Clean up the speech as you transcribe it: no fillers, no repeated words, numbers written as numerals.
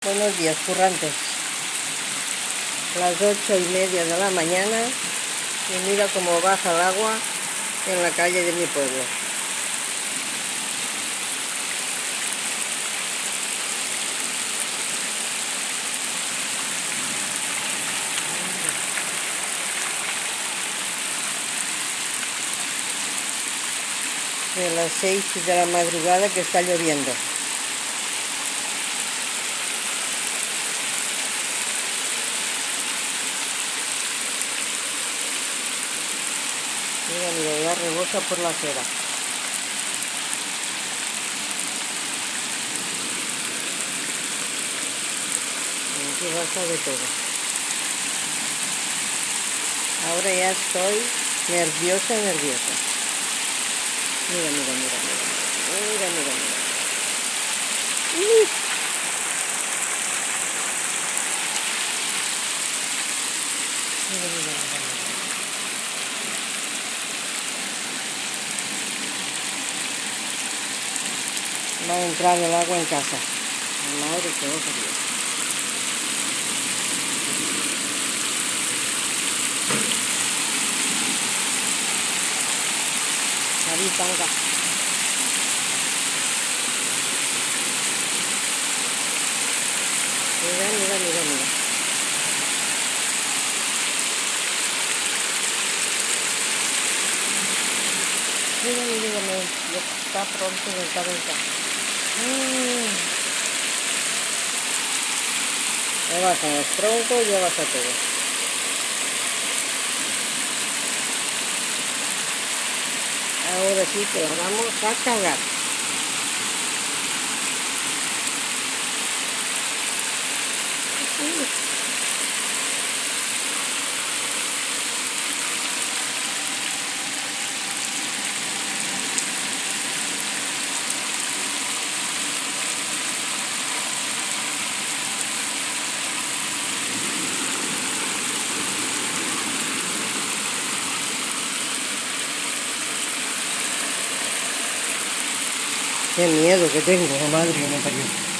Buenos días, currantes. Las 8:30 de la mañana y mira cómo baja el agua en la calle de mi pueblo. De las 6 de la madrugada que está lloviendo. Mira, ya rebosa por la acera. Aquí baja de todo. Ahora ya estoy nerviosa. Mira. Mira. Va a entrar el agua en casa. Madre que os Dios. Ahí tanga. Mira. Mira, ya está pronto de calentar. Ya bajan los troncos, ya baja todo. Ahora sí que vamos a cagar. Qué miedo que tengo, madre mía.